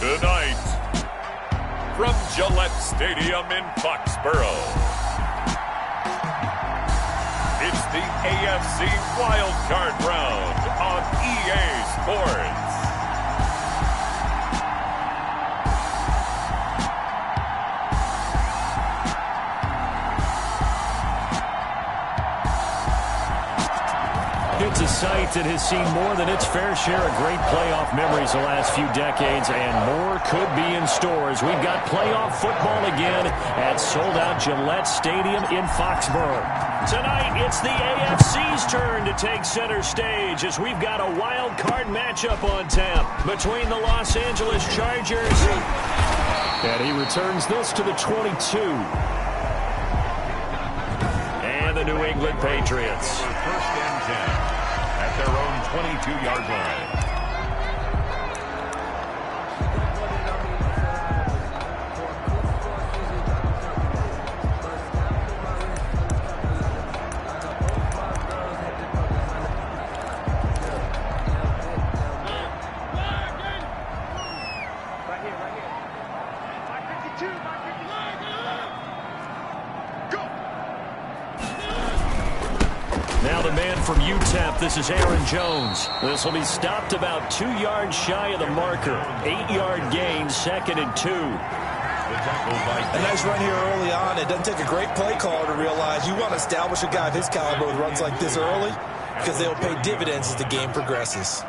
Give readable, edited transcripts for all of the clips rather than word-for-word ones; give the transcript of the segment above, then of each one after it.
Tonight, from Gillette Stadium in Foxborough, it's the AFC Wild Card Round on EA Sports. It's a site that has seen more than its fair share of great playoff memories the last few decades, and more could be in store as we've got playoff football again at sold-out Gillette Stadium in Foxborough. Tonight, it's the AFC's turn to take center stage as we've got a wild card matchup on tap between the Los Angeles Chargers, and he returns this to the 22, and the New England Patriots. First and 10 at their own 22-yard line. Now the man from UTEP, this is Aaron Jones. This will be stopped about 2 yards shy of the marker. 8-yard gain, 2nd and 2. A nice run here early on. It doesn't take a great play caller to realize you want to establish a guy of his caliber with runs like this early because they'll pay dividends as the game progresses.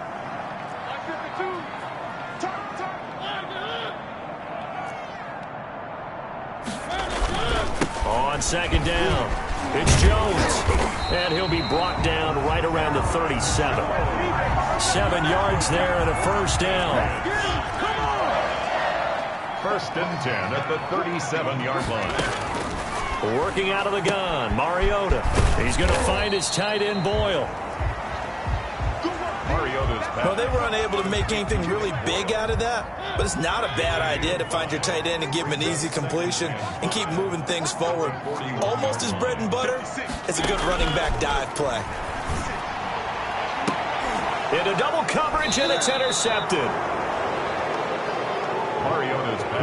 On 2nd down, it's Jones, and he'll be brought down right around the 37. 7 yards there and a first down. First and 10 at the 37-yard line. Working out of the gun, Mariota. He's going to find his tight end, Boyle. Well, they were unable to make anything really big out of that, but it's not a bad idea to find your tight end and give him an easy completion and keep moving things forward. Almost his bread and butter. It's a good running back dive play. Into double coverage, and it's intercepted.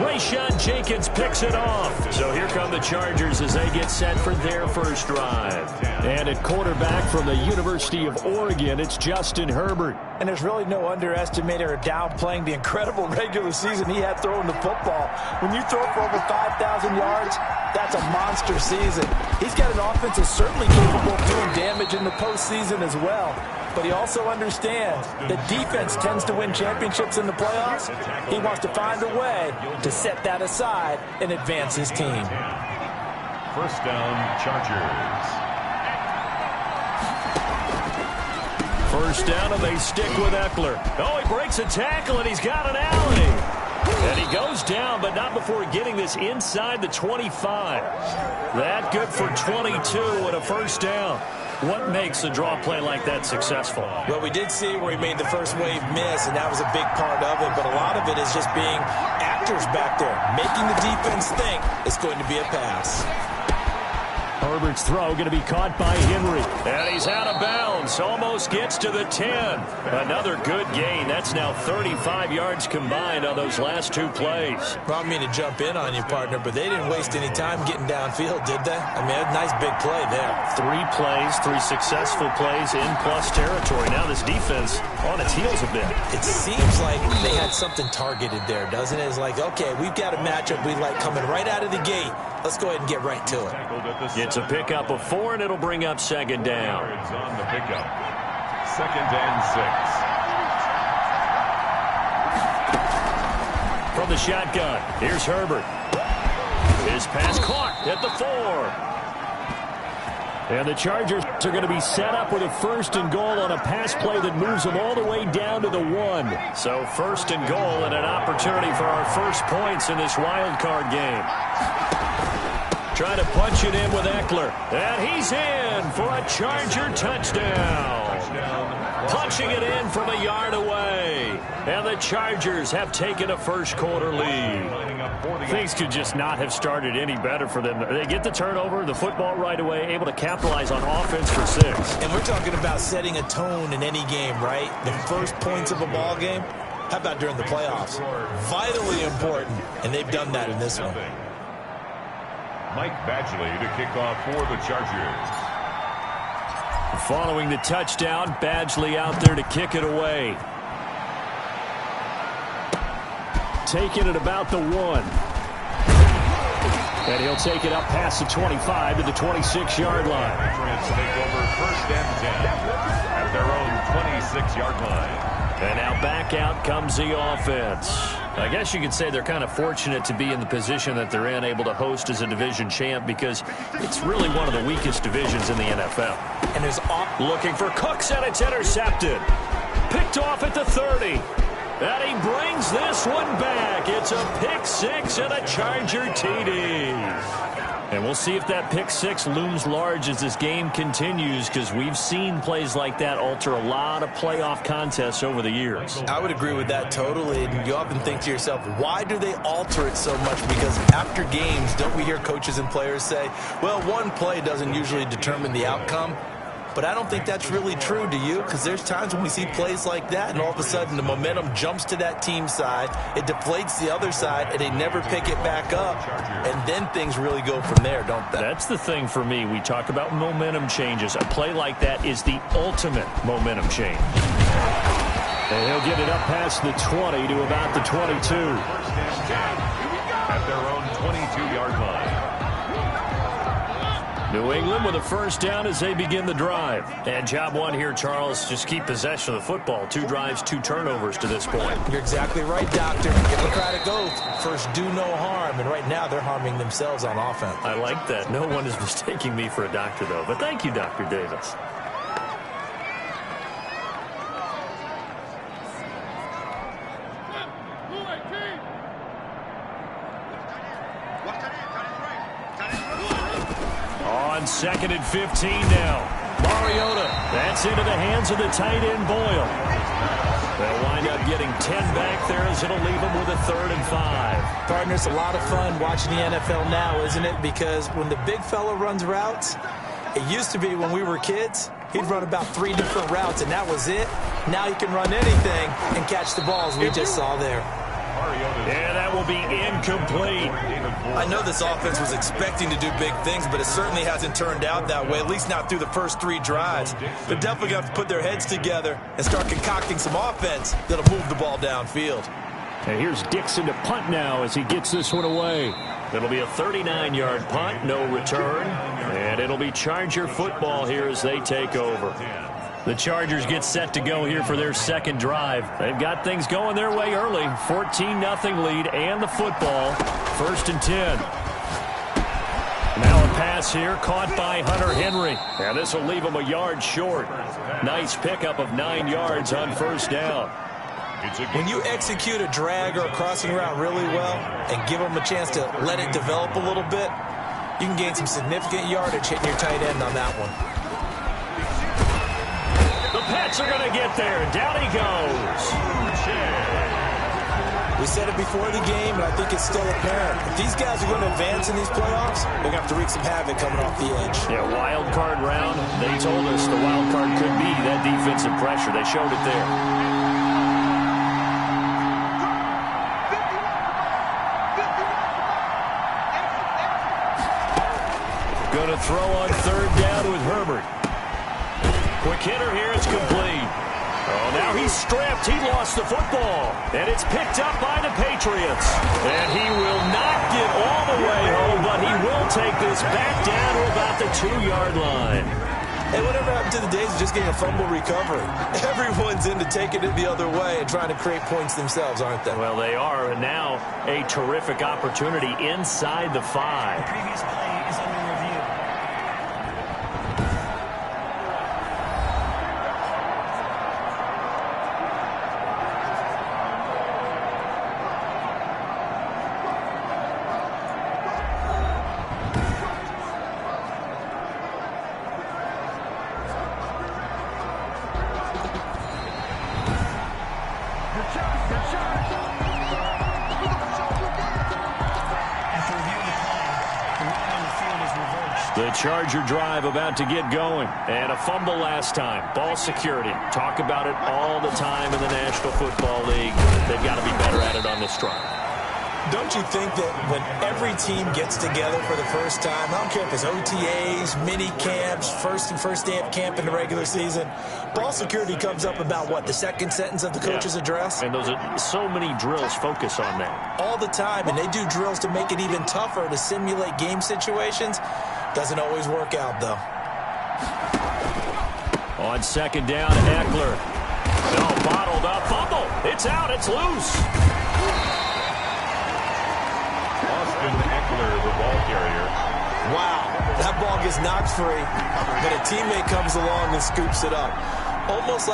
Rayshon Jenkins picks it off. So here come the Chargers as they get set for their first drive. And at quarterback from the University of Oregon, it's Justin Herbert. And there's really no underestimating or downplaying the incredible regular season he had throwing the football. When you throw for over 5,000 yards, that's a monster season. He's got an offense that's certainly capable of doing damage in the postseason as well. But he also understands that defense tends to win championships in the playoffs. He wants to find a way to set that aside and advance his team. First down, Chargers. First down, and they stick with Eckler. Oh, he breaks a tackle, and he's got an alley. And he goes down, but not before getting this inside the 25. That good for 22 and a first down. What makes a draw play like that successful? Well, we did see where he made the first wave miss, and that was a big part of it. But a lot of it is just being actors back there, making the defense think it's going to be a pass. Herbert's throw going to be caught by Henry. And he's out of bounds. Almost gets to the 10. Another good gain. That's now 35 yards combined on those last 2 plays. Well, I mean to jump in on you, partner, but they didn't waste any time getting downfield, did they? I mean, a nice big play there. 3 plays, 3 successful plays in plus territory. Now this defense on its heels a bit. It seems like they had something targeted there, doesn't it? It's like, okay, we've got a matchup we like coming right out of the gate. Let's go ahead and get right to it. It's a pickup of 4, and it'll bring up 2nd down. It's on the pickup. 2nd and 6. From the shotgun, here's Herbert. His pass caught at the 4. And the Chargers are going to be set up with a 1st and goal on a pass play that moves them all the way down to the 1. So 1st and goal and an opportunity for our first points in this wild card game. Trying to punch it in with Eckler. And he's in for a Charger touchdown. Punching it in from a yard away. And the Chargers have taken a first quarter lead. Things could just not have started any better for them. They get the turnover, the football right away, able to capitalize on offense for 6. And we're talking about setting a tone in any game, right? The first points of a ball game, How about during the playoffs? Vitally important, and they've done that in this one. Mike Badgley to kick off for the Chargers. Following the touchdown, Badgley out there to kick it away. Taking it about the 1. And he'll take it up past the 25 to the 26-yard line. Patriots take over 1st and 10 at their own 26-yard line. And now back out comes the offense. I guess you could say they're kind of fortunate to be in the position that they're in, able to host as a division champ, because it's really one of the weakest divisions in the NFL. And there's looking for Cooks, and it's intercepted. Picked off at the 30. And he brings this one back. It's a pick 6 and a Charger TD. And we'll see if that pick 6 looms large as this game continues, because we've seen plays like that alter a lot of playoff contests over the years. I would agree with that totally. And you often think to yourself, why do they alter it so much? Because after games, don't we hear coaches and players say, well, one play doesn't usually determine the outcome? But I don't think that's really true, do you? Because there's times when we see plays like that, and all of a sudden the momentum jumps to that team side, it deflates the other side, and they never pick it back up. And then things really go from there, don't they? That's the thing for me. We talk about momentum changes. A play like that is the ultimate momentum change. And he'll get it up past the 20 to about the 22. 1st and 10 at their own 22-yard line. New England with a 1st down as they begin the drive. And job one here, Charles, just keep possession of the football. 2 drives, 2 turnovers to this point. You're exactly right, Doctor. Hippocratic oath. First, do no harm. And right now, they're harming themselves on offense. I like that. No one is mistaking me for a doctor, though. But thank you, Dr. Davis. On 2nd and 15 now. Mariota. That's into the hands of the tight end, Boyle. They'll wind up getting 10 back there as it'll leave them with a 3rd and 5. Partner, it's a lot of fun watching the NFL now, isn't it? Because when the big fella runs routes, it used to be when we were kids, he'd run about 3 different routes, and that was it. Now he can run anything and catch the balls we just saw there. Yeah, that will be incomplete. I know this offense was expecting to do big things, but it certainly hasn't turned out that way, at least not through the first 3 drives. They're definitely going to have to put their heads together and start concocting some offense that'll move the ball downfield. And here's Dixon to punt now as he gets this one away. It'll be a 39-yard punt, no return. And it'll be Charger football here as they take over. The Chargers get set to go here for their 2nd drive. They've got things going their way early. 14-0 lead and the football. 1st and 10. Now a pass here caught by Hunter Henry. And this will leave him a yard short. Nice pickup of 9 yards on 1st down. When you execute a drag or a crossing route really well and give them a chance to let it develop a little bit, you can gain some significant yardage hitting your tight end on that one. The Pats are going to get there. Down he goes. We said it before the game, and I think it's still apparent. If these guys are going to advance in these playoffs, they're going to have to wreak some havoc coming off the edge. Yeah, wild card round. They told us the wild card could be that defensive pressure. They showed it there. Going to throw on 3rd down with Herbert. Quick hitter here. It's complete. Oh, now he's stripped. He lost the football. And it's picked up by the Patriots. And he will not get all the way home, but he will take this back down to about the 2-yard line. Hey, whatever happened to the days of just getting a fumble recovery? Everyone's into taking it the other way and trying to create points themselves, aren't they? Well, they are. And now a terrific opportunity inside the 5. The previous play is under review. After reviewing the play, the ruling on the field is The Charger drive about to get going. And a fumble last time. Ball security. Talk about it all the time in the National Football League. They've got to be better at it on this drive. Don't you think that when every team gets together for the first time, I don't care if it's OTAs, mini camps, first day of camp in the regular season, ball security comes up about what, the second sentence of the coach's address? And those are so many drills focus on that. All the time, and they do drills to make it even tougher to simulate game situations. Doesn't always work out, though. On second down, Eckler. No, bottled up, fumble. It's out, it's loose. Eckler, the ball carrier. Wow, that ball gets knocked free, but a teammate comes along and scoops it up. It's almost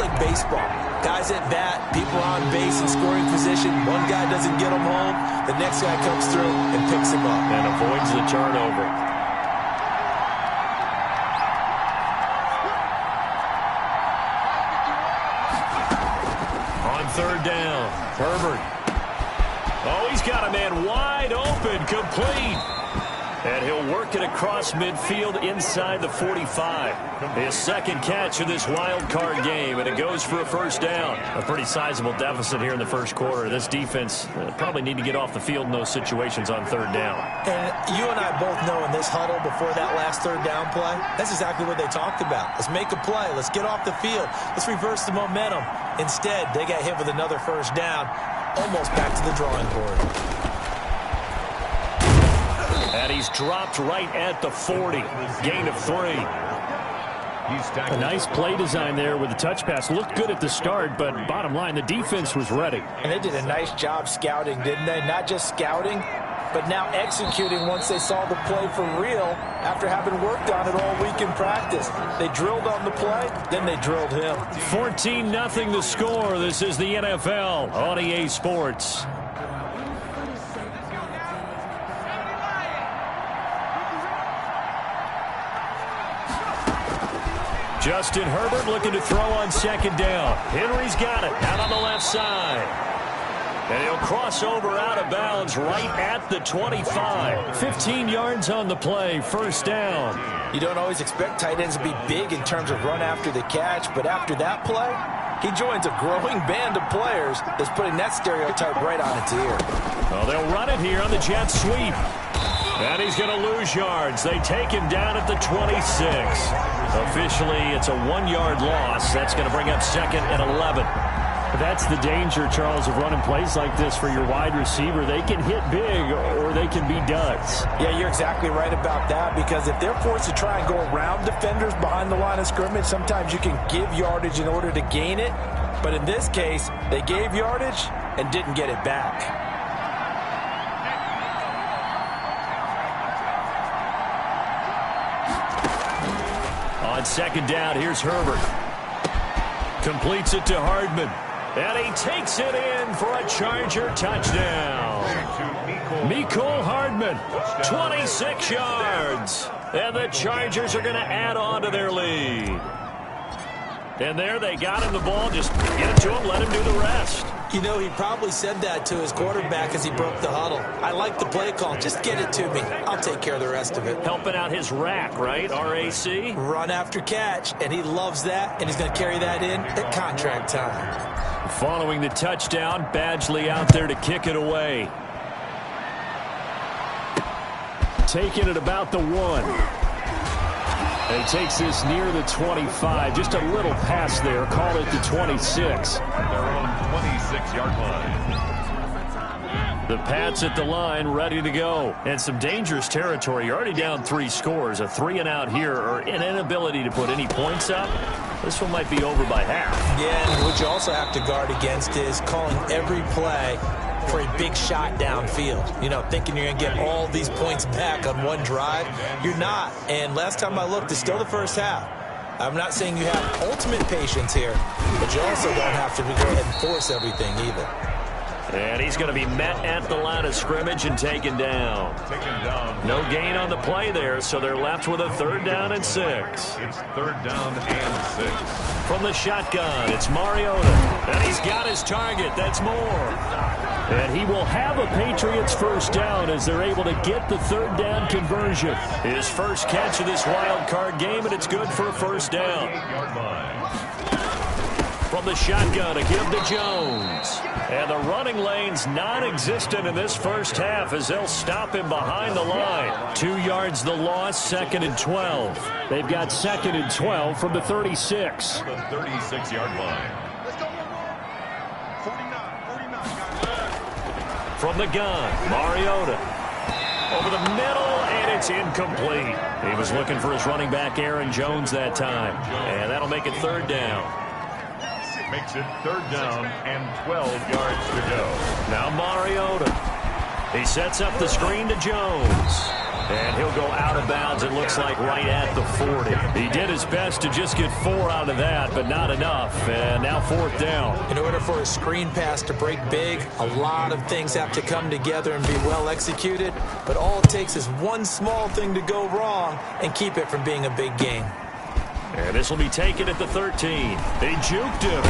like baseball. Guys at bat, people on base in scoring position. One guy doesn't get them home, the next guy comes through and picks him up. And avoids the turnover. On third down, Herbert. Oh, he's got a man wide open, complete. And he'll work it across midfield inside the 45. His second catch of this wild card game, and it goes for a first down. A pretty sizable deficit here in the first quarter. This defense probably need to get off the field in those situations on third down. And you and I both know in this huddle before that last third down play, that's exactly what they talked about. Let's make a play. Let's get off the field. Let's reverse the momentum. Instead, they got hit with another first down, almost back to the drawing board. And he's dropped right at the 40. Gain of 3. A nice play design there with the touch pass. Looked good at the start, but bottom line, the defense was ready. And they did a nice job scouting, didn't they? Not just scouting, but now executing once they saw the play for real after having worked on it all week in practice. They drilled on the play, then they drilled him. 14-0 the score. This is the NFL on EA Sports. Justin Herbert looking to throw on second down. Henry's got it out on the left side. And he'll cross over out of bounds right at the 25. 15 yards on the play, first down. You don't always expect tight ends to be big in terms of run after the catch, but after that play, he joins a growing band of players that's putting that stereotype right on its ear. Well, they'll run it here on the jet sweep. And he's going to lose yards. They take him down at the 26. Officially, it's a 1-yard loss. That's going to bring up second and 11. That's the danger, Charles, of running plays like this for your wide receiver. They can hit big or they can be duds. Yeah, you're exactly right about that, because if they're forced to try and go around defenders behind the line of scrimmage, sometimes you can give yardage in order to gain it. But in this case, they gave yardage and didn't get it back. On second down, here's Herbert. Completes it to Hardman. And he takes it in for a Charger touchdown. Mecole Hardman, 26 yards. And the Chargers are going to add on to their lead. And there they got him the ball. Just get it to him, let him do the rest. You know, he probably said that to his quarterback as he broke the huddle. I like the play call. Just get it to me. I'll take care of the rest of it. Helping out his rack, right? RAC? Run after catch, and he loves that, and he's going to carry that in at contract time. Following the touchdown, Badgley out there to kick it away. Taking it about the 1. And he takes this near the 25. Just a little pass there. Call it the 26. Their own 26-yard line. The Pats at the line, ready to go. And some dangerous territory. You're already down 3 scores. A 3-and-out here, or an inability to put any points up. This one might be over by half. Yeah, and what you also have to guard against is calling every play for a big shot downfield. You know, thinking you're going to get all these points back on one drive. You're not. And last time I looked, it's still the first half. I'm not saying you have ultimate patience here, but you also don't have to go ahead and force everything either. And he's going to be met at the line of scrimmage and taken down. No gain on the play there, so they're left with a 3rd down and 6. It's 3rd down and 6. From the shotgun, it's Mariota. And he's got his target. That's Moore. And he will have a Patriots first down as they're able to get the third down conversion. His first catch of this wild card game, and it's good for a first down. From the shotgun, a give to Jones. And the running lane's non-existent in this first half as they'll stop him behind the line. 2 yards the loss, 2nd and 12. They've got 2nd and 12 from the 36. The 36-yard line. From the gun, Mariota. Over the middle, and it's incomplete. He was looking for his running back, Aaron Jones, that time. And that'll make it third down. Makes it third down and 12 yards to go. Now Mariota. He sets up the screen to Jones. And he'll go out of bounds, it looks like, right at the 40. He did his best to just get 4 out of that, but not enough. And now fourth down. In order for a screen pass to break big, a lot of things have to come together and be well executed. But all it takes is one small thing to go wrong and keep it from being a big game. And this will be taken at the 13. They juked him.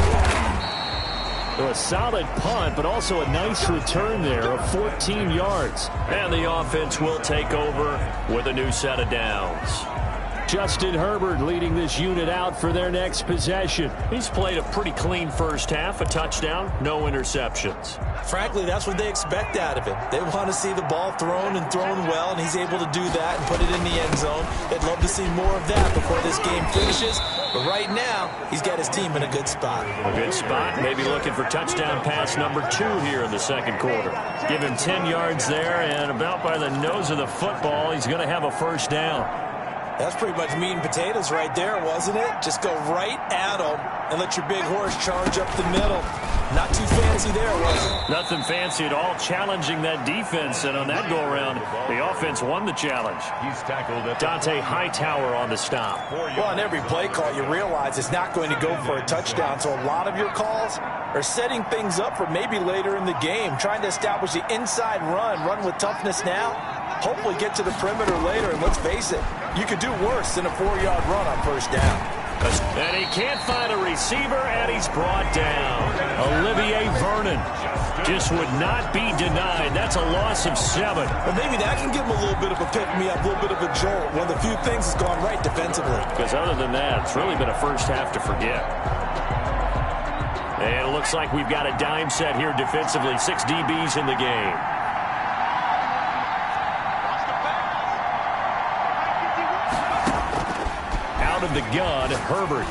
So a solid punt, but also a nice return there of 14 yards. And the offense will take over with a new set of downs. Justin Herbert leading this unit out for their next possession. He's played a pretty clean first half, a touchdown, no interceptions. Frankly, that's what they expect out of him. They want to see the ball thrown and thrown well, and he's able to do that and put it in the end zone. They'd love to see more of that before this game finishes. But right now, he's got his team in a good spot. A good spot, maybe looking for touchdown pass number 2 here in the second quarter. Give him 10 yards there, and about by the nose of the football, he's going to have a first down. That's pretty much meat and potatoes right there, wasn't it? Just go right at him and let your big horse charge up the middle. Not too fancy there, was it? Nothing fancy at all, challenging that defense, and on that go-around, the offense won the challenge. He's tackled at Dante Hightower on the stop. Well, on every play call, you realize it's not going to go for a touchdown, so a lot of your calls are setting things up for maybe later in the game, trying to establish the inside run with toughness now, hopefully get to the perimeter later, and let's face it, you could do worse than a 4-yard run on first down. And he can't find a receiver, and he's brought down. Olivier Vernon just would not be denied. That's a loss of 7. But maybe that can give him a little bit of a pick-me-up, a little bit of a jolt. One of the few things has gone right defensively. Because other than that, it's really been a first half to forget. And it looks like we've got a dime set here defensively. 6 DBs in the game. Out of the gun, Herbert.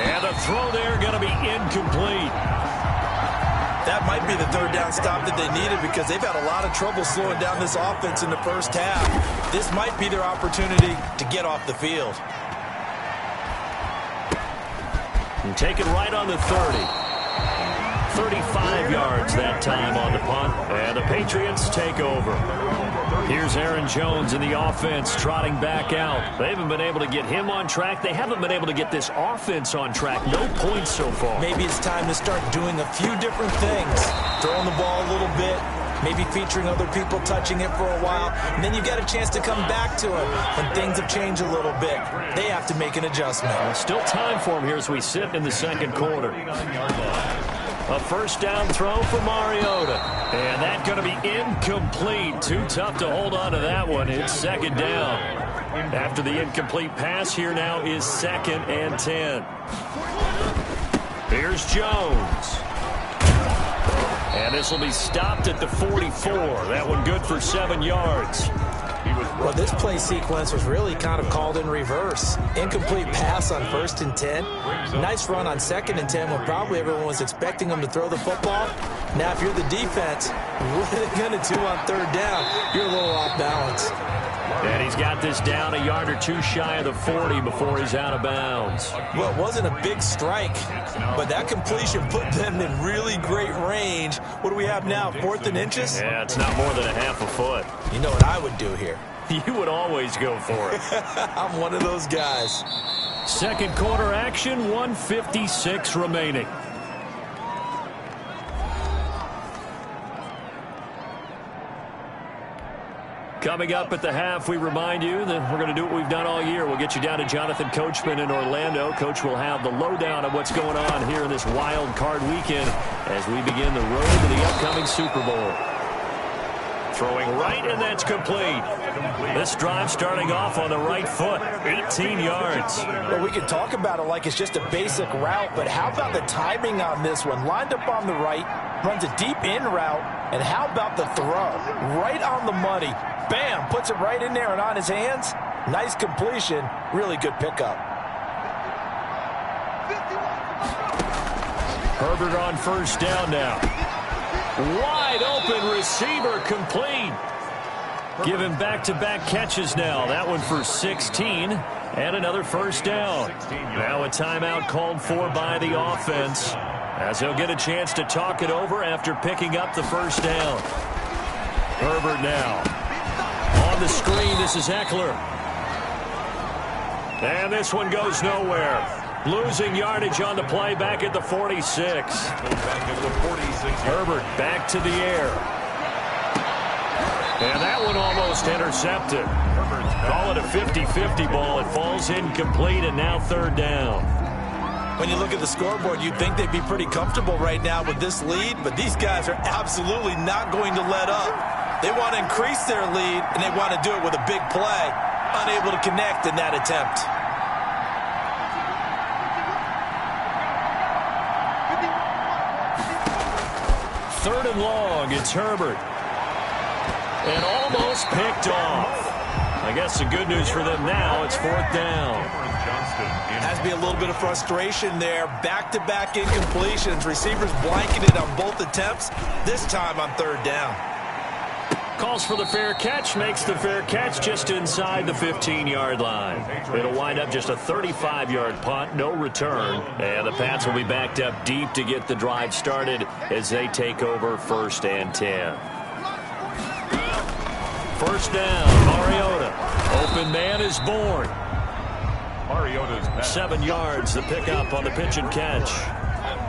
And the throw there going to be incomplete. That might be the third down stop that they needed because they've had a lot of trouble slowing down this offense in the first half. This might be their opportunity to get off the field. And take it right on the 30. 35 yards that time on the punt. And the Patriots take over. Here's Aaron Jones in the offense trotting back out. They haven't been able to get him on track. They haven't been able to get this offense on track. No points so far. Maybe it's time to start doing a few different things. Throwing the ball a little bit. Maybe featuring other people touching it for a while. And then you get a chance to come back to it when things have changed a little bit. They have to make an adjustment. Still time for him here as we sit in the second quarter. A first down throw for Mariota. And that's going to be incomplete. Too tough to hold on to that one. It's second down. After the incomplete pass, here now is 2nd and 10. Here's Jones. And this will be stopped at the 44. That one good for 7 yards. Well, this play sequence was really kind of called in reverse. Incomplete pass on 1st and 10. Nice run on 2nd and 10 when probably everyone was expecting him to throw the football. Now, if you're the defense, what are they going to do on 3rd down? You're a little off balance. And he's got this down a yard or two shy of the 40 before he's out of bounds. Well, it wasn't a big strike, but that completion put them in really great range. What do we have now, 4th and inches? Yeah, it's not more than a half a foot. You know what I would do here? You would always go for it. I'm one of those guys. Second quarter action, 1:56 remaining. Coming up at the half, we remind you that we're going to do what we've done all year. We'll get you down to Jonathan Coachman in Orlando. Coach will have the lowdown of what's going on here in this wild card weekend as we begin the road to the upcoming Super Bowl. Throwing right, and that's complete. This drive starting off on the right foot, 18 yards. Well, we can talk about it like it's just a basic route, but how about the timing on this one? Lined up on the right, runs a deep in route, and how about the throw? Right on the money. Bam, puts it right in there and on his hands. Nice completion, really good pickup. Herbert on first down now. Wide open receiver, complete. Giving back-to-back catches now. That one for 16 and another first down. Now a timeout called for by the offense as he'll get a chance to talk it over after picking up the first down. Herbert now. On the screen, this is Eckler. And this one goes nowhere. Losing yardage on the play back at the 46. Herbert back to the air. And that one almost intercepted. Call it a 50-50 ball. It falls incomplete, and now third down. When you look at the scoreboard, you'd think they'd be pretty comfortable right now with this lead, but these guys are absolutely not going to let up. They want to increase their lead, and they want to do it with a big play. Unable to connect in that attempt. Third and long, it's Herbert. And almost picked off. I guess the good news for them now, it's fourth down. Has to be a little bit of frustration there. Back-to-back incompletions. Receivers blanketed on both attempts, this time on third down. Calls for the fair catch, makes the fair catch just inside the 15-yard line. It'll wind up just a 35-yard punt, no return. And the Pats will be backed up deep to get the drive started as they take over first and 10. First down, Mariota. Open man is born. Mariota's 7 yards, the pickup on the pitch and catch.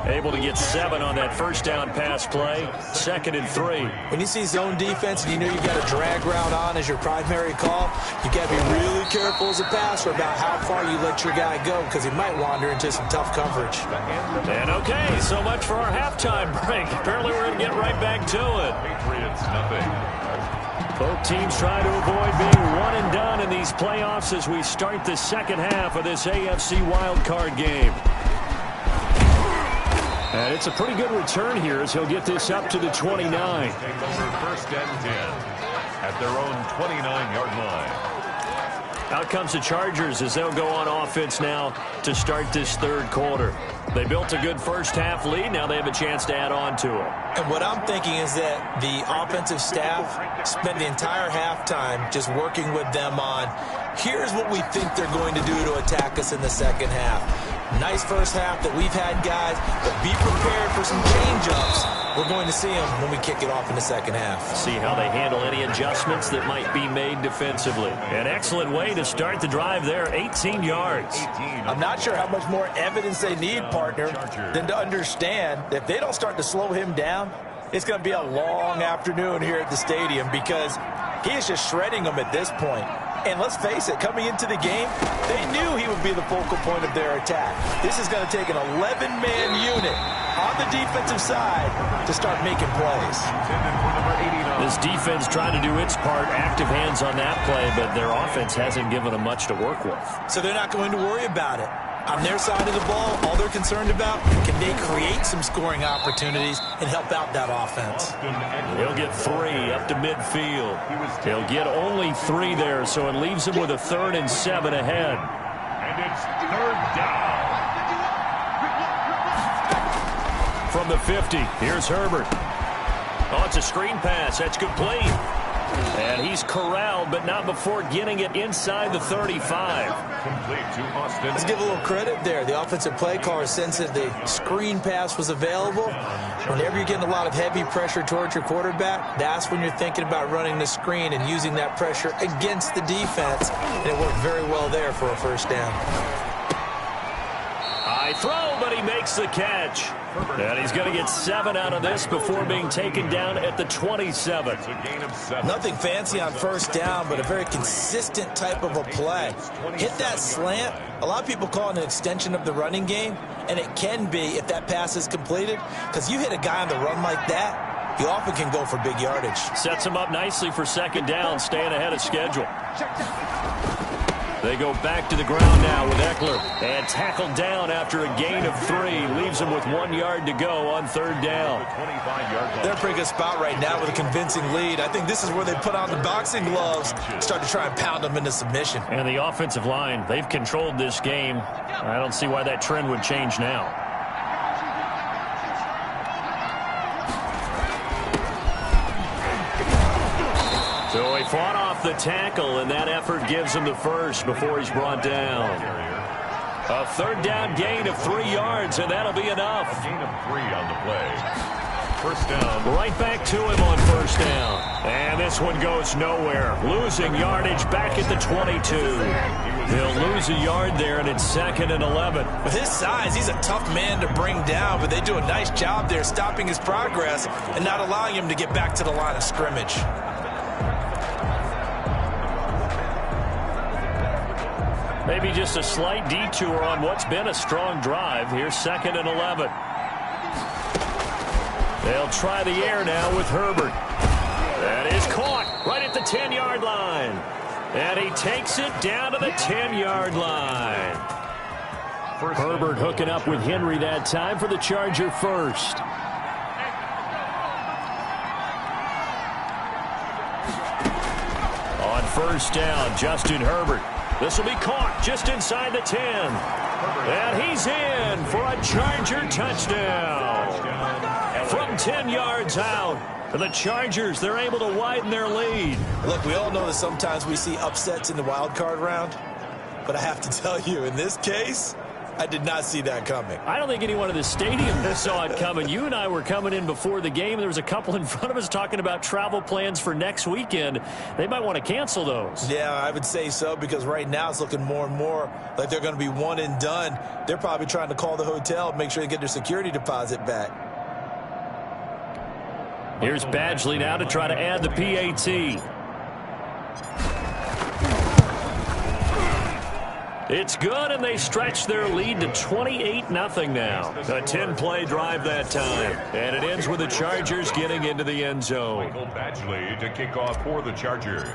Able to get 7 on that first down pass play. 2nd and 3. When you see zone defense and you know you've got a drag route on as your primary call, you got to be really careful as a passer about how far you let your guy go because he might wander into some tough coverage. And okay, so much for our halftime break. Apparently we're going to get right back to it. Patriots, nothing. Both teams try to avoid being one and done in these playoffs as we start the second half of this AFC wildcard game. And it's a pretty good return here as he'll get this up to the 29. Take over first and 10 at their own 29-yard line. Out comes the Chargers as they'll go on offense now to start this third quarter. They built a good first half lead. Now they have a chance to add on to it. And what I'm thinking is that the offensive staff spent the entire halftime just working with them on, here's what we think they're going to do to attack us in the second half. Nice first half that we've had, guys, but be prepared for some change-ups. We're going to see them when we kick it off in the second half. See how they handle any adjustments that might be made defensively. An excellent way to start the drive there, 18 yards. I'm not sure how much more evidence they need, partner, than to understand that if they don't start to slow him down, it's going to be a long afternoon here at the stadium because he is just shredding them at this point. And let's face it, coming into the game, they knew he would be the focal point of their attack. This is going to take an 11-man unit on the defensive side to start making plays. This defense trying to do its part, active hands on that play, but their offense hasn't given them much to work with. So they're not going to worry about it. On their side of the ball, all they're concerned about, can they create some scoring opportunities and help out that offense? He'll get 3 up to midfield. He'll get only 3 there, so it leaves him with a 3rd and 7 ahead. And it's third down. From the 50, here's Herbert. Oh, it's a screen pass. That's complete. And he's corralled, but not before getting it inside the 35. Complete to Austin. Let's give a little credit there. The offensive play caller sensed that the screen pass was available. Whenever you're getting a lot of heavy pressure towards your quarterback, that's when you're thinking about running the screen and using that pressure against the defense. And it worked very well there for a first down. High throw, but he makes the catch. And he's going to get 7 out of this before being taken down at the 27. It's a gain of 7. Nothing fancy on first down, but a very consistent type of a play. Hit that slant. A lot of people call it an extension of the running game, and it can be if that pass is completed, because you hit a guy on the run like that, he often can go for big yardage. Sets him up nicely for second down, staying ahead of schedule. They go back to the ground now with Eckler. And tackled down after a gain of 3. Leaves him with 1 yard to go on third down. They're in a pretty good spot right now with a convincing lead. I think this is where they put on the boxing gloves, start to try and pound them into submission. And the offensive line, they've controlled this game. I don't see why that trend would change now. So he fought off the tackle, and that effort gives him the first before he's brought down. A third down gain of 3 yards, and that'll be enough. A gain of 3 on the play. First down. Right back to him on first down. And this one goes nowhere. Losing yardage back at the 22. He'll lose a yard there, and it's 2nd and 11. With his size, he's a tough man to bring down, but they do a nice job there stopping his progress and not allowing him to get back to the line of scrimmage. Maybe just a slight detour on what's been a strong drive. Here's 2nd and 11. They'll try the air now with Herbert. That is caught right at the 10-yard line. And he takes it down to the 10-yard line. Herbert hooking up with Henry that time for the Charger first. On first down, Justin Herbert. This will be caught just inside the 10. And he's in for a Charger touchdown. From 10 yards out, the Chargers, they're able to widen their lead. Look, we all know that sometimes we see upsets in the wild card round. But I have to tell you, in this case, I did not see that coming. I don't think anyone in the stadium saw it coming. You and I were coming in before the game. There was a couple in front of us talking about travel plans for next weekend. They might want to cancel those. Yeah, I would say so, because right now it's looking more and more like they're going to be one and done. They're probably trying to call the hotel, make sure they get their security deposit back. Here's Badgley now to try to add the PAT. It's good, and they stretch their lead to 28-0 now. A 10-play drive that time. And it ends with the Chargers getting into the end zone. Michael Badgley to kick off for the Chargers.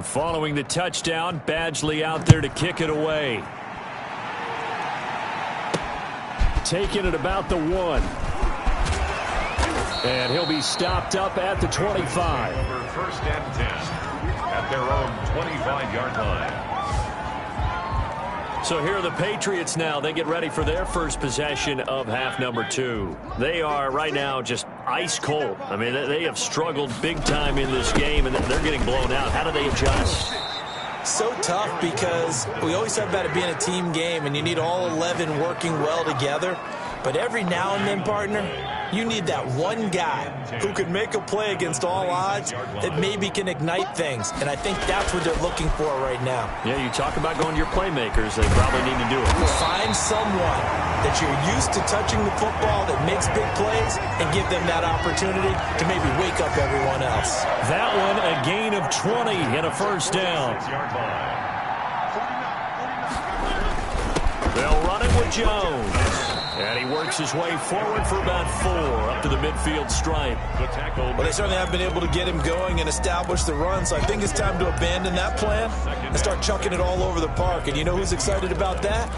Following the touchdown, Badgley out there to kick it away. Taking it about the 1. And he'll be stopped up at the 25. First and 10 at their own 25-yard line. So here are the Patriots now. They get ready for their first possession of half number 2. They are right now just ice cold. I mean, they have struggled big time in this game, and they're getting blown out. How do they adjust? So tough, because we always talk about it being a team game, and you need all 11 working well together. But every now and then, partner, you need that one guy who can make a play against all odds that maybe can ignite things. And I think that's what they're looking for right now. Yeah, you talk about going to your playmakers. They probably need to do it. Find someone that you're used to touching the football that makes big plays and give them that opportunity to maybe wake up everyone else. That one, a gain of 20 and a first down. They'll run it with Jones. And he works his way forward for about 4 up to the midfield stripe. Well, they certainly have been able to get him going and establish the run, so I think it's time to abandon that plan and start chucking it all over the park. And you know who's excited about that?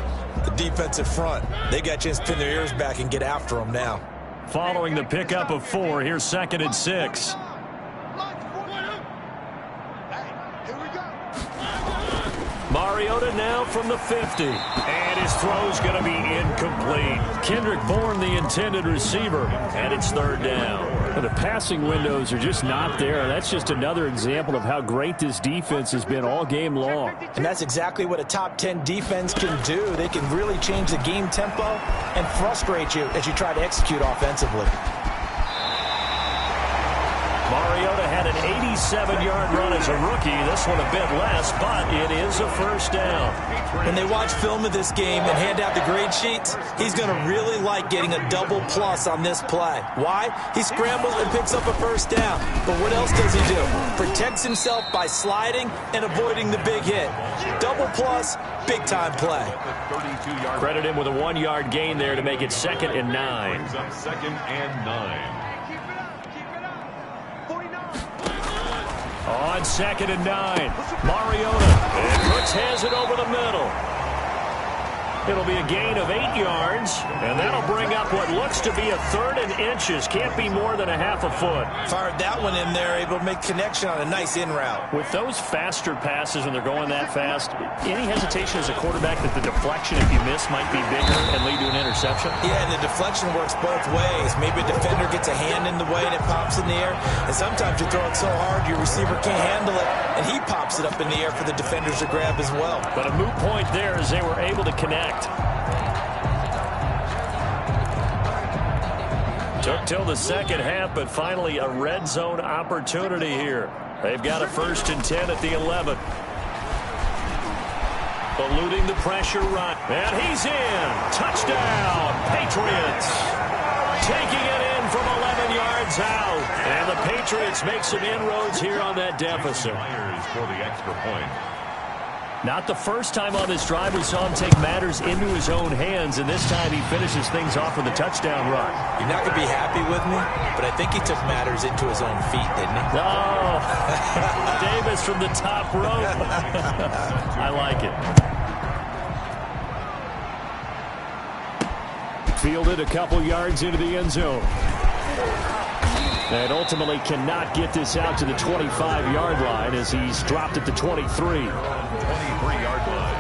The defensive front. They got a chance to pin their ears back and get after him now. Following the pickup of 4, here's 2nd and 6. Mariota now from the 50. And his throw's going to be incomplete. Kendrick Bourne, the intended receiver. And it's 3rd down. The passing windows are just not there. That's just another example of how great this defense has been all game long. And that's exactly what a top 10 defense can do. They can really change the game tempo and frustrate you as you try to execute offensively. Mariota had an 87-yard run as a rookie. This one a bit less, but it is a first down. When they watch film of this game and hand out the grade sheets, he's going to really like getting a double plus on this play. Why? He scrambles and picks up a first down. But what else does he do? Protects himself by sliding and avoiding the big hit. Double plus, big-time play. Credit him with a 1-yard gain there to make it 2nd and 9. Brings up 2nd and 9. On 2nd and 9, Mariota. And Cooks has it over the middle. It'll be a gain of 8 yards, and that'll bring up what looks to be a 3rd and inches. Can't be more than a half a foot. Fired that one in there, able to make connection on a nice in route. With those faster passes when they're going that fast, any hesitation as a quarterback that the deflection, if you miss, might be bigger and lead to an interception? Yeah, and the deflection works both ways. Maybe a defender gets a hand in the way and it pops in the air, and sometimes you throw it so hard your receiver can't handle it, and he pops it up in the air for the defenders to grab as well. But a moot point there as they were able to connect. Took till the second half, but finally a red zone opportunity here. They've got a 1st and 10 at the 11. Eluding the pressure run. And he's in. Touchdown, Patriots. Taking it in from 11 yards out. And the Patriots make some inroads here on that deficit. For the extra point. Not the first time on this drive we saw him take matters into his own hands, and this time he finishes things off with a touchdown run. You're not going to be happy with me, but I think he took matters into his own feet, didn't he? Oh, Davis from the top rope. I like it. Fielded a couple yards into the end zone. And ultimately cannot get this out to the 25-yard line as he's dropped at the 23. 23-yard line.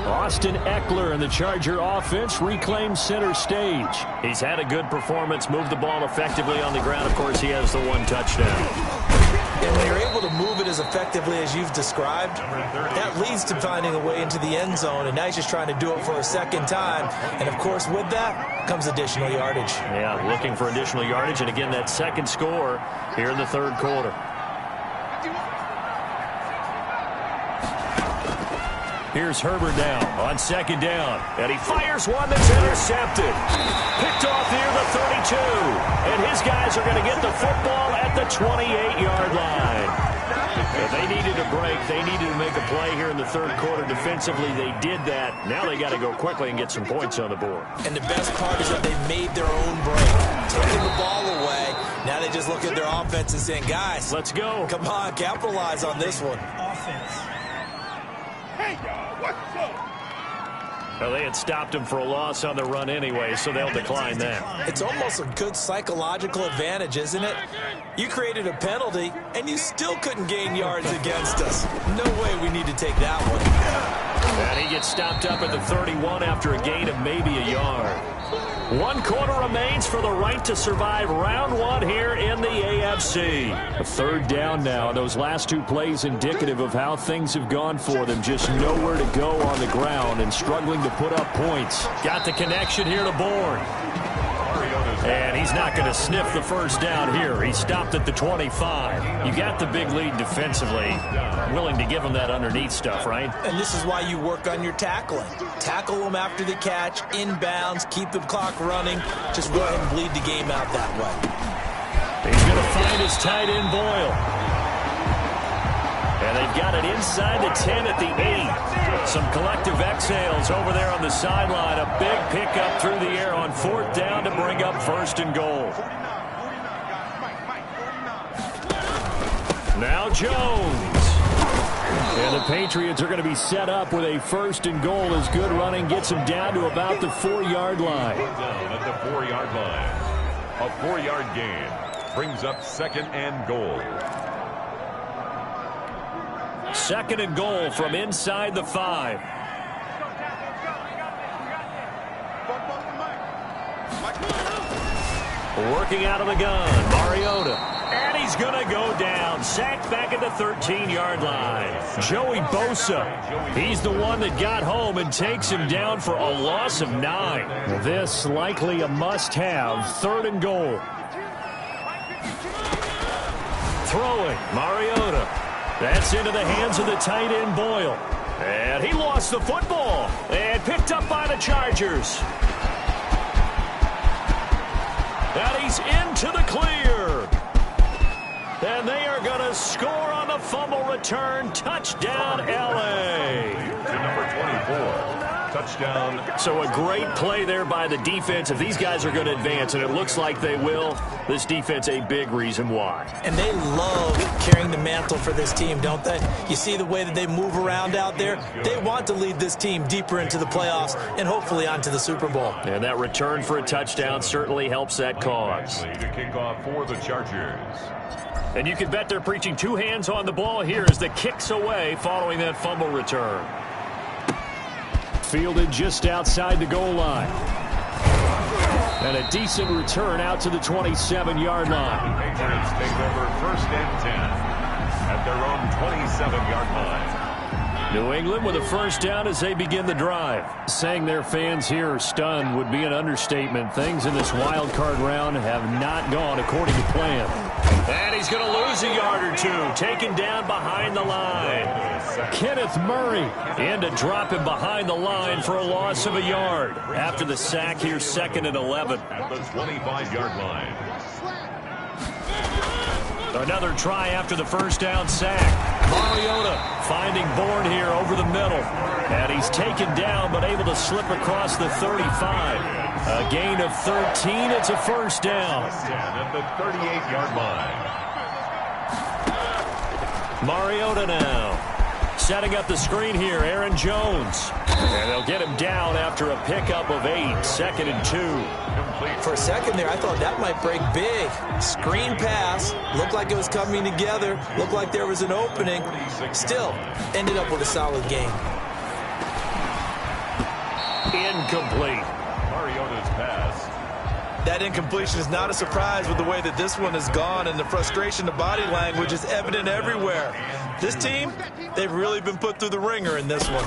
Austin Eckler and the Charger offense reclaim center stage. He's had a good performance, moved the ball effectively on the ground. Of course, he has the 1 touchdown. And when you're able to move it as effectively as you've described, that leads to finding a way into the end zone, and now he's just trying to do it for a second time. And, of course, with that comes additional yardage. Yeah, looking for additional yardage, and again, that second score here in the 3rd quarter. Here's Herbert now on 2nd down, and he fires one that's intercepted. Picked off near the 32, and his guys are going to get the football at the 28-yard line. If they needed a break, they needed to make a play here in the 3rd quarter. Defensively, they did that. Now they got to go quickly and get some points on the board. And the best part is that they made their own break, taking the ball away. Now they just look at their offense and saying, guys, let's go. Come on, capitalize on this one. Offense. Hey, what's up? Well, they had stopped him for a loss on the run anyway, so they'll decline that. It's almost a good psychological advantage, isn't it? You created a penalty, and you still couldn't gain yards against us. No way we need to take that one. And he gets stopped up at the 31 after a gain of maybe a yard. 1 quarter remains for the right to survive round 1 here in the AFC. A 3rd down now. Those last 2 plays indicative of how things have gone for them. Just nowhere to go on the ground and struggling to put up points. Got the connection here to Bourne. And he's not going to sniff the first down here. He stopped at the 25. You got the big lead defensively. Willing to give him that underneath stuff, right? And this is why you work on your tackling. Tackle them after the catch, inbounds, keep the clock running. Just go ahead and bleed the game out that way. He's going to find his tight end, Boyle. And they've got it inside the 10 at the 8. Some collective exhales over there on the sideline. A big pickup through the air on 4th down to bring up 1st and goal. Now Jones. And the Patriots are going to be set up with a 1st and goal as good running gets them down to about the 4-yard line. Down at the 4-yard line. A 4-yard gain brings up 2nd and goal. 2nd and goal from inside the 5. Working out of the gun, Mariota. And he's going to go down. Sacked back at the 13-yard line. Joey Bosa. He's the one that got home and takes him down for a loss of 9. This likely a must-have 3rd and goal. Throwing, Mariota. That's into the hands of the tight end, Boyle. And he lost the football. And picked up by the Chargers. And he's into the clear. And they are going to score on the fumble return. Touchdown, L.A. To number 24. Touchdown. So a great play there by the defense. If these guys are going to advance, and it looks like they will, this defense a big reason why. And they love carrying the mantle for this team, don't they? You see the way that they move around out there? They want to lead this team deeper into the playoffs and hopefully onto the Super Bowl. And that return for a touchdown certainly helps that cause. To kick off for the Chargers. And you can bet they're preaching two hands on the ball here as the kick's away following that fumble return. Fielded just outside the goal line. And a decent return out to the 27-yard line. The Patriots take over 1st and 10 at their own 27-yard line. New England with a first down as they begin the drive. Saying their fans here are stunned would be an understatement. Things in this wild card round have not gone according to plan. And he's going to lose a yard or two. Taken down behind the line. Kenneth Murray. And to drop him behind the line for a loss of a yard. After the sack here, 2nd and 11. At the 25-yard line. Another try after the first down sack. Mariota finding Bourne here over the middle. And he's taken down but able to slip across the 35. A gain of 13. It's a first down. At the 38-yard line. Mariota now. Setting up the screen here, Aaron Jones. And they'll get him down after a pickup of 8. 2nd and 2. For a second there, I thought that might break big. Screen pass. Looked like it was coming together. Looked like there was an opening. Still, ended up with a solid game. Incomplete. Mariota's pass. That incompletion is not a surprise with the way that this one has gone, and the frustration, the body language is evident everywhere. This team, they've really been put through the ringer in this one.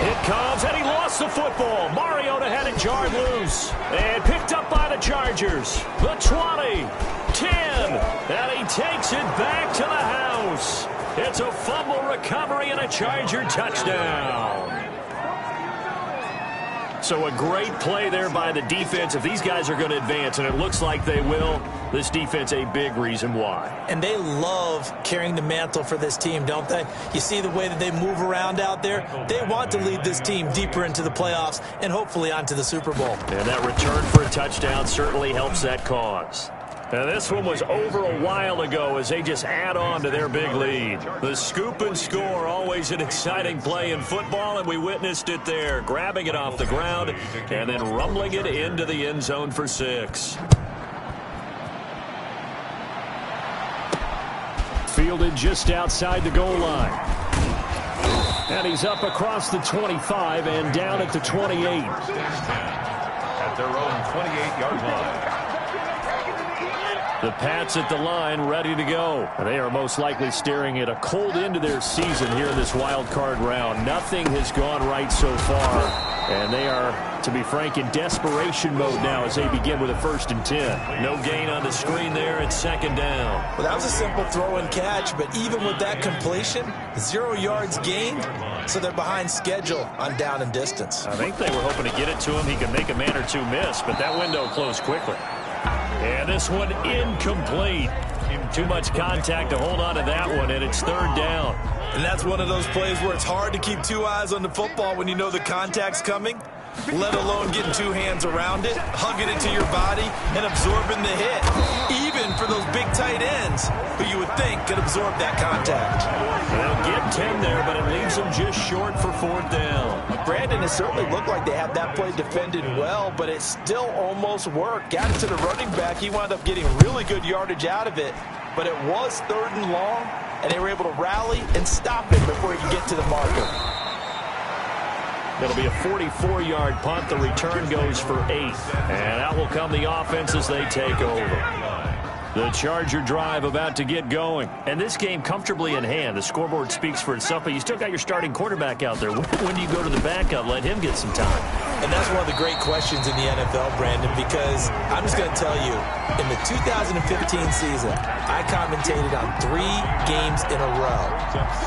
It comes, and he lost the football. Mariota had it jarred loose and picked up by the Chargers. The 20, 10, and he takes it back to the house. It's a fumble recovery and a Charger touchdown. So a great play there by the defense. If these guys are going to advance, and it looks like they will, this defense a big reason why. And they love carrying the mantle for this team, don't they? You see the way that they move around out there? They want to lead this team deeper into the playoffs and hopefully onto the Super Bowl. And that return for a touchdown certainly helps that cause. Now, this one was over a while ago as they just add on to their big lead. The scoop and score, always an exciting play in football, and we witnessed it there. Grabbing it off the ground and then rumbling it into the end zone for 6. Fielded just outside the goal line. And he's up across the 25 and down at the 28. At their own 28-yard line. The Pats at the line, ready to go. They are most likely staring at a cold end to their season here in this wild card round. Nothing has gone right so far, and they are, to be frank, in desperation mode now as they begin with a 1st and 10. No gain on the screen there. It's 2nd down. Well, that was a simple throw and catch, but even with that completion, 0 yards gained, so they're behind schedule on down and distance. I think they were hoping to get it to him. He could make a man or two miss, but that window closed quickly. And this one incomplete. Too much contact to hold on to that one, and it's 3rd down. And that's one of those plays where it's hard to keep 2 eyes on the football when you know the contact's coming, let alone getting 2 hands around it, hugging it to your body, and absorbing the hit. Even for those big tight ends who you would think could absorb that contact. They'll get 10 there, but it leaves them just short for 4th down. Brandon, it certainly looked like they had that play defended well, but it still almost worked. Got it to the running back. He wound up getting really good yardage out of it, but it was 3rd and long, and they were able to rally and stop it before he could get to the marker. It'll be a 44-yard punt. The return goes for 8. And out will come the offense as they take over. The Charger drive about to get going. And this game comfortably in hand. The scoreboard speaks for itself, but you still got your starting quarterback out there. When do you go to the backup? Let him get some time. And that's one of the great questions in the NFL, Brandon, because I'm just going to tell you, in the 2015 season, I commentated on 3 games in a row.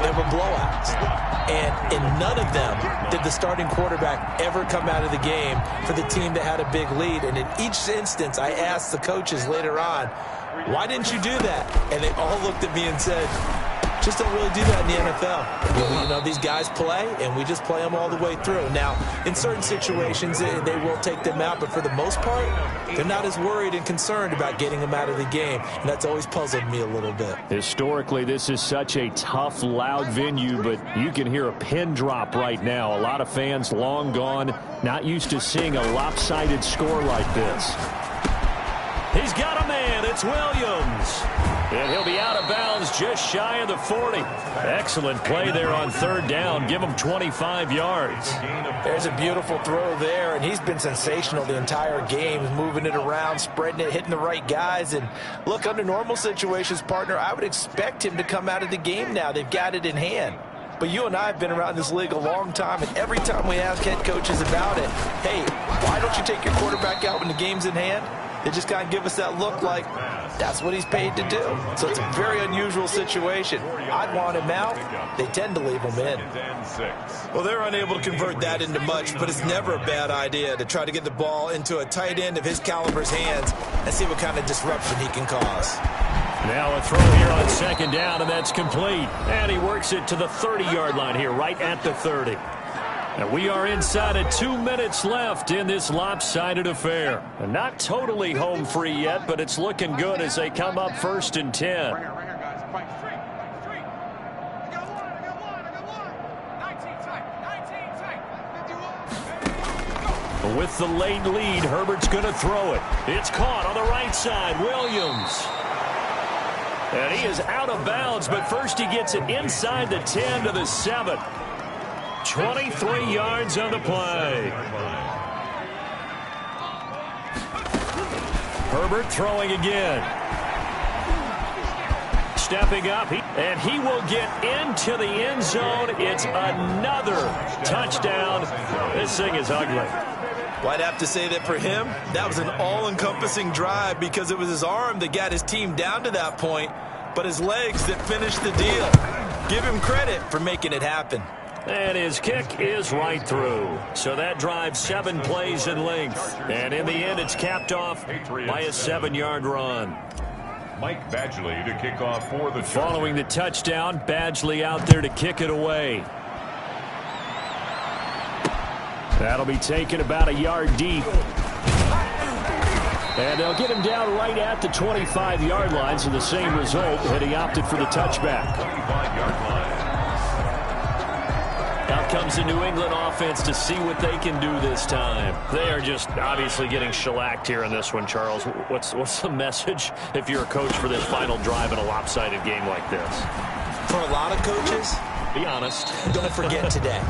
They were blowouts. And in none of them did the starting quarterback ever come out of the game for the team that had a big lead. And in each instance, I asked the coaches later on, why didn't you do that? And they all looked at me and said, just don't really do that in the NFL. You know, these guys play, and we just play them all the way through. Now, in certain situations, they will take them out, but for the most part, they're not as worried and concerned about getting them out of the game, and that's always puzzled me a little bit. Historically, this is such a tough, loud venue, but you can hear a pin drop right now. A lot of fans long gone, not used to seeing a lopsided score like this. He's got a man. It's Williams. And he'll be out of bounds just shy of the 40. Excellent play there on 3rd down. Give him 25 yards. There's a beautiful throw there, and he's been sensational the entire game, moving it around, spreading it, hitting the right guys. And look, under normal situations, partner, I would expect him to come out of the game now. They've got it in hand. But you and I have been around this league a long time, and every time we ask head coaches about it, hey, why don't you take your quarterback out when the game's in hand? They just kind of give us that look like that's what he's paid to do. So it's a very unusual situation. I'd want him out. They tend to leave him in. Well, they're unable to convert that into much, but it's never a bad idea to try to get the ball into a tight end of his caliber's hands and see what kind of disruption he can cause. Now a throw here on 2nd down, and that's complete. And he works it to the 30-yard line here, right at the 30. And we are inside of 2 minutes left in this lopsided affair. And not totally home free yet, but it's looking good as they come up 1st and 10. With the late lead, Herbert's going to throw it. It's caught on the right side. Williams. And he is out of bounds, but first he gets it inside the 10 to the 7. 23 yards on the play. Herbert throwing again. Stepping up, and he will get into the end zone. It's another touchdown. This thing is ugly. Well, I'd have to say that for him, that was an all-encompassing drive because it was his arm that got his team down to that point, but his legs that finished the deal. Give him credit for making it happen. And his kick is right through. So that drives 7 plays in length. And in the end, it's capped off by a 7-yard run. Mike Badgley to kick off for the Chargers. Following the touchdown, Badgley out there to kick it away. That'll be taken about a yard deep. And they'll get him down right at the 25-yard line, so the same result, and he opted for the touchback. 25-yard line. Out comes the New England offense to see what they can do this time. They are just obviously getting shellacked here in this one, Charles. What's the message if you're a coach for this final drive in a lopsided game like this? For a lot of coaches, be honest. Don't forget today.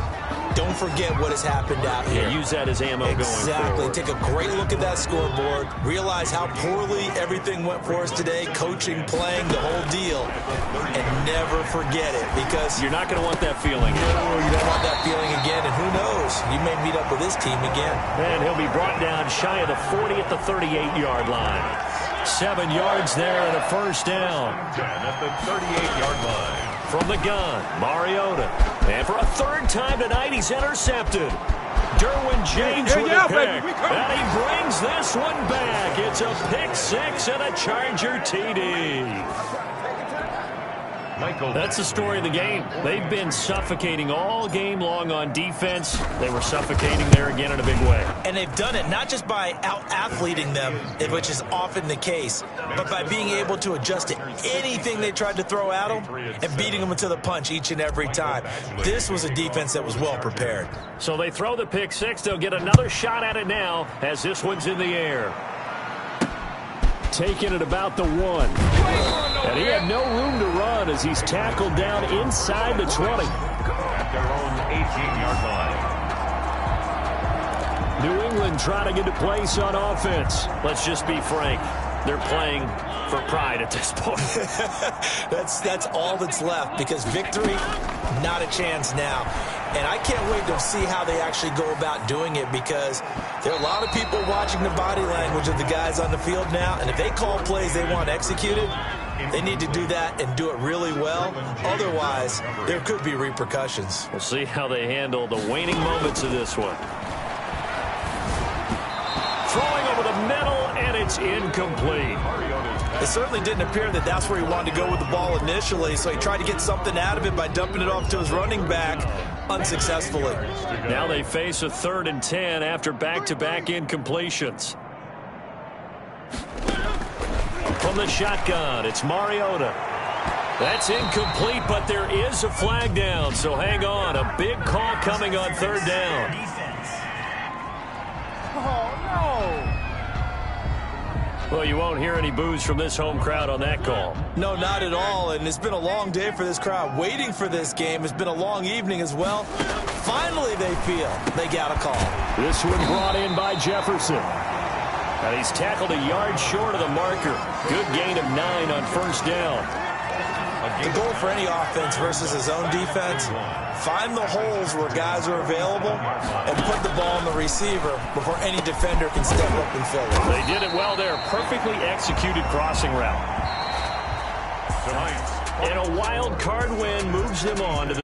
Don't forget what has happened out here. Yeah, use that as ammo going forward. Exactly. Take a great look at that scoreboard. Realize how poorly everything went for us today. Coaching, playing, the whole deal. And never forget it because you're not going to want that feeling. No, you don't want that feeling again. And who knows? You may meet up with this team again. And he'll be brought down shy of the 40 at the 38-yard line. 7 yards there and a first down. At the 38-yard line. From the gun, Mariota. And for a 3rd time tonight, he's intercepted. Derwin James with a pick. And he brings this one back. It's a pick 6 and a Charger TD. That's the story of the game. They've been suffocating all game long on defense. They were suffocating there again in a big way. And they've done it not just by out-athleting them, which is often the case, but by being able to adjust to anything they tried to throw at them and beating them to the punch each and every time. This was a defense that was well prepared. So they throw the pick 6. They'll get another shot at it now as this one's in the air. Taking it about the 1. And he had no room to run as he's tackled down inside the 20. At their own 18-yard line. New England trying to get a place on offense. Let's just be frank. They're playing for pride at this point. That's all that's left, because victory, not a chance now. And I can't wait to see how they actually go about doing it, because there are a lot of people watching the body language of the guys on the field now, and if they call plays they want executed, they need to do that and do it really well. Otherwise, there could be repercussions. We'll see how they handle the waning moments of this one. Throwing over the middle, and it's incomplete. It certainly didn't appear that that's where he wanted to go with the ball initially, so he tried to get something out of it by dumping it off to his running back unsuccessfully. Now they face a 3rd and 10 after back-to-back incompletions. From the shotgun, it's Mariota. That's incomplete, but there is a flag down, so hang on. A big call coming on 3rd down. Well, you won't hear any boos from this home crowd on that call. No, not at all, and it's been a long day for this crowd waiting for this game. It's been a long evening as well. Finally, they feel they got a call. This one brought in by Jefferson. And he's tackled a yard short of the marker. Good gain of 9 on 1st down. The goal for any offense versus his own defense, find the holes where guys are available and put the ball on the receiver before any defender can step up and fill it. They did it well there. Perfectly executed crossing route. And a wild card win moves them on to the